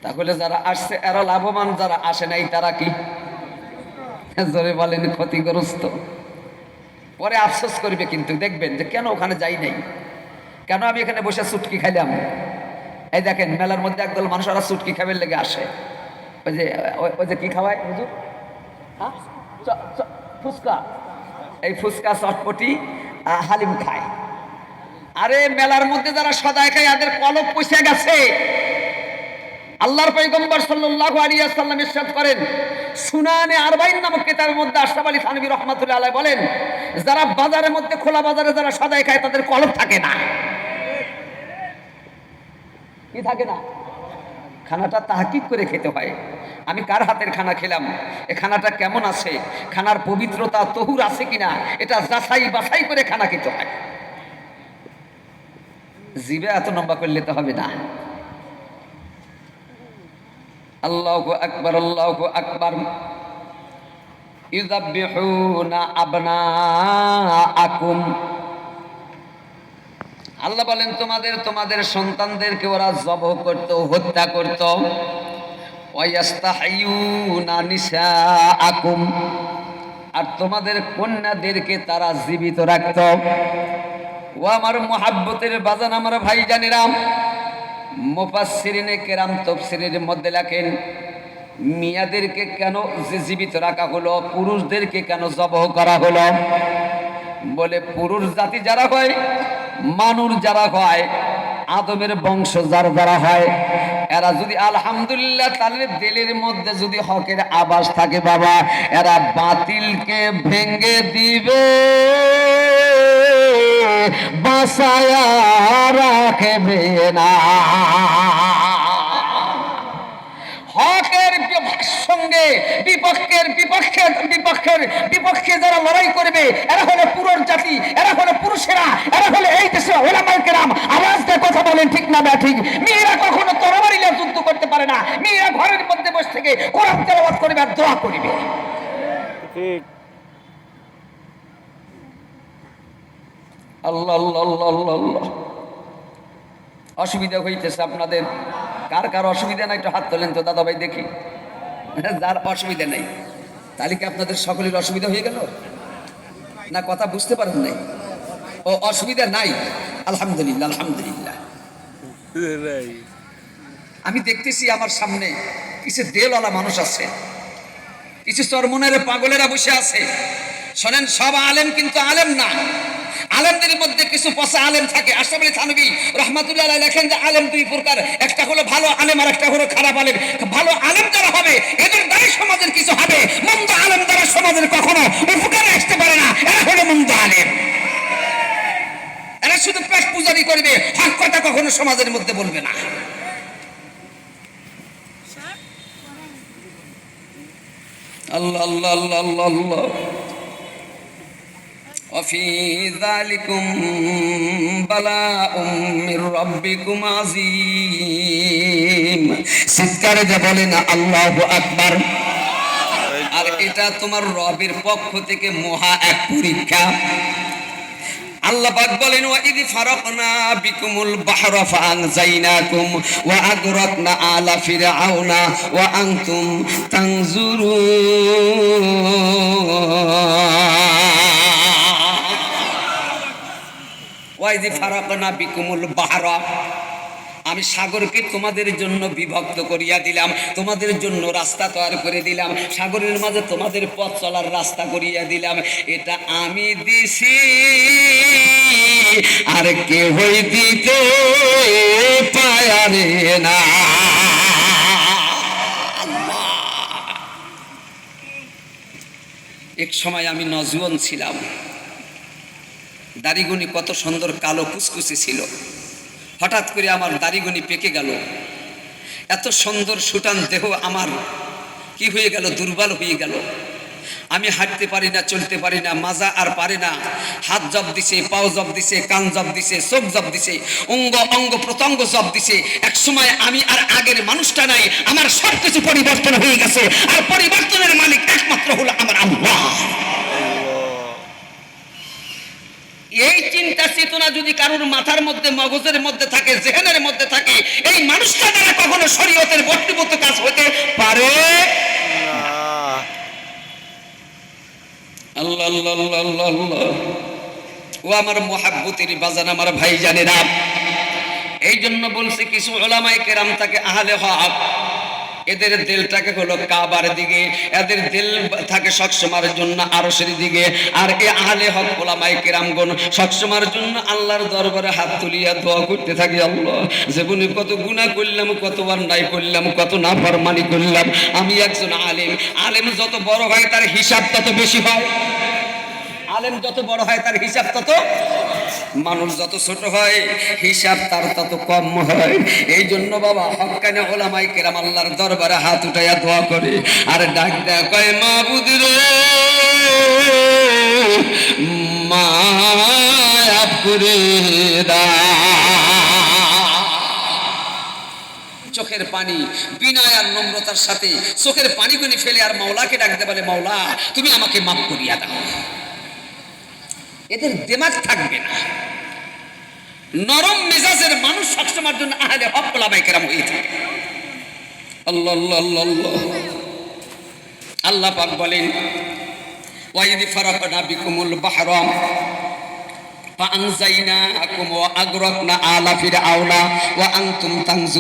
তাহলে যারা আসছে এরা লাভবান, যারা আসে নাই তারা কি জোরে বলেন ক্ষতিগ্রস্ত। পরে আফসোস করবে কিন্তু দেখবেন যে কেন ওখানে যাই নাই, কেন আমি এখানে বসে চুটকি খাইলাম। এই দেখেন মেলার মধ্যে একদল মানুষ ওরা চুটকি খাবার লেগে আসে। ওই যে কি খাওয়ায় হুজুর, হ্যাঁ? ফুচকা। এই ফুচকা চটপটি হালিম খায়। আরে মেলার মধ্যে যারা সদায় খায় এদের কলব পয়সা গেছে। আল্লাহর পয়গম্বর সাল্লাল্লাহু আলাইহি ওয়াসাল্লাম ইরশাদ করেন, সুনানে আরবাইন নামক কিতাবের মধ্যে আশরাফ আলী থানভী রাহমাতুল্লাহ আলাইহি বলেন, যারা বাজারের মধ্যে খোলা বাজারে যারা সদায় খায় তাদের কলব থাকে না। কি থাকে না? খানাটা তাহকিক করে খেতে হয়। আমি কার হাতের খানা খেলাম, এ খানাটা কেমন আছে, খানার পবিত্রতা তহুর আছে কিনা, এটা যাচাই বাছাই করে খানা খেতে হয়। জিবে এত লম্বা করলে তো হবে না। আল্লাহু আকবার, আল্লাহু আকবার। ইউযাব্বিহুনা আবনাআকুম, আল্লাহ বলেন তোমাদের সন্তানদেরকে ওরা জবহ করত, হত্যা করত। ওয়ায়াস্তাহিয়ুনা নিসাআকুম, আর তোমাদের কন্যাদেরকে তারা জীবিত রাখত। ও আমার মুহাব্বতের বাজান, আমার ভাইজানেরা, মুফাসসিরিনে কেরাম তাফসীরের মধ্যে লেখেন, মিয়াদেরকে কেন জীবিত রাখা হলো, পুরুষদেরকে কেন জবহ করা হলো? বলে পুরুষ জাতি যারা হয়, মানুষ যারা হয়, আদমের বংশ যারা হয়, এরা যদি আলহামদুলিল্লাহ তাহলে দিলের মধ্যে যদি হকের আভাস থাকে বাবা, এরা বাতিলকে ভেঙে দিবে, বাঁচায়া রাখবে না। হকের সঙ্গে বিপক্ষে যারা লড়াই করবে এরা হলো পুরুষ জাতি, এরা হলো পুরুষেরা, এরা হলো এই দেশের উলামায়ে কেরাম। আওয়াজ দিয়ে কথা বলেন ঠিক না বা ঠিক? মেয়েরা কখনো তরবারি নিয়ে যুদ্ধ করতে পারে না, মেয়েরা ঘরের মধ্যে বসে থেকে কোরআন তেলাওয়াত করবে আর দোয়া করবে। ঠিক। আল্লাহ আল্লাহ আল্লাহ আল্লাহ আল্লাহ। অসুবিধা হইতেছে আপনাদের? কার কার অসুবিধা নাই একটু হাত তোলেন তো দাদা ভাই দেখি। যার অসুবিধা নেই তাহলে কি আপনাদের সকলের অসুবিধা হয়ে গেল না? কথা বুঝতে পারেন নাই? ও অসুবিধা নাই, আলহামদুলিল্লাহ আলহামদুলিল্লাহ। আমি দেখতেছি আমার সামনে কিছু দেলওয়ালা মানুষ আছে, কিছু চরমনের পাগলেরা বসে আছে। শোনেন, সব আলেম কিন্তু আলেম না। আলেমদের মধ্যে কিছু পচা আলেম থাকে। আশরাফ আলী থানভী রাহমাতুল্লাহ আলাইহি লেখেন যে আলেম দুই প্রকার, একটা হলো ভালো আলেম আর একটা হলো খারাপ আলেম। ভালো আলেম যারা হবে এদের দ্বারা সমাজের কিছু হবে, মন্দ আলেম দ্বারা সমাজের কখনো উপকারে আসতে পারে না, এরা হলো মন্দ আলেম। এরা শুধু পেট পূজারি করবে, হক কথা কখনো সমাজের মধ্যে বলবে না। আল্লাহ আল্লাহ আল্লাহ আল্লাহ আল্লাহ। وفي ذلكم بلاء من ربكم عظيم। চিৎকারে যে বলেন আল্লাহু আকবার। আর এটা তোমার রবের পক্ষ থেকে মহা এক পরীক্ষা। আল্লাহ পাক বলেন, ওয়া ইয ফারাকনা বিকুমুল বাহরা ফাআনজাইনাকুম ওয়া আগরাকনা আলা ফিরআউনা ওয়া আনতুম তানজুরুন। ওয়াইদি ফারাকনা বিকুমুল বাহরা, আমি সাগরকে তোমাদের জন্য বিভক্ত করিয়া দিলাম, তোমাদের জন্য রাস্তা তৈরি করে দিলাম, সাগরের মাঝে তোমাদের পথ চলার রাস্তা করিয়া দিলাম। এটা আমি দিছি, আর কেউই দিতে পারে না। এক সময় আমি নজওয়ান ছিলাম, দাড়িগুনি কত সুন্দর কালো কুচকুচে ছিল। হঠাৎ করে আমার দাড়িগুনি পেকে গেল, এত সুন্দর সুটান দেহ আমার কি হয়ে গেল, দুর্বল হয়ে গেল। আমি হাঁটতে পারি না, চলতে পারি না, মাজা আর পারে না। হাত জব দিছে, পাও জব দিছে, কান জব দিছে, চোখ জব দিছে, অঙ্গ প্রত্যঙ্গ জব দিছে। এক সময় আমি আর আগের মানুষটা নাই, আমার সব কিছু পরিবর্তন হয়ে গেছে। আর পরিবর্তনের মালিক একমাত্র হলো আমার আল্লাহ। এই চিন্তা চেতনা যদি কারোর মাথার মধ্যে, মগজের মধ্যে থাকে, জেহেনের মধ্যে থাকে, এই মানুষটা দ্বারা কখনো শরীয়তের বর্তিভূত কাজ হতে পারে আল্লাহ আল্লাহ আল্লাহ আল্লাহ। ও আমার মহাব্বতের বাজান, আমার ভাই জানেরা, এই জন্য বলছি কিছু উলামায়ে কেরাম থাকে আহলে হক, এদের দিলটাকে হলো কাবার দিকে, এদের দিল থাকে সবসময়ের জন্য আরশের দিকে। আর এই আহলে হক উলামায়ে কেরামগণ সবসময়ের জন্য আল্লাহর দরবারে হাত তুলিয়া দোয়া করতে থাকে, আল্লাহ জীবনে কত গুনাহ করলাম, কত অন্যায় করলাম, কত নাফরমানি করলাম, আমি একজন আলেম। আলেম যত বড় হয় তার হিসাব তত বেশি হয়, আলেম যত বড় হয় তার হিসাব তত, মানুষ যত ছোট হয় হিসাব তার তত কম হয়। এই জন্য বাবা হক্কানে উলামায়ে কেরাম আল্লাহর দরবারে হাত উঠাইয়া দোয়া করে আর ডাক দেয়া কয়, মাবুদ রে মায়াব করে দাও। চোখের পানি বিনয় আর নম্রতার সাথে চোখের পানিগুলি ফেলে আর মাওলাকে ডাকতে বলে, মাওলা তুমি আমাকে মাফ করিয়া দাও। এদের দিমাগ থাকবে না, নরম মেজাজের মানুষ সবসময়ের জন্য আহলে হক উলামায়ে কেরাম হয়ে থাকে। আল্লাহ আল্লাহ আল্লাহ আল্লাহ। আল্লাহ পাক বলেন, ওয়াইদ ফারাকনা বিকুমুল বাহরা ফাআনজাইনাকুম ওয়া আগরাকনা আলা ফিরআউনা ওয়া আনতুম তানজুরুন।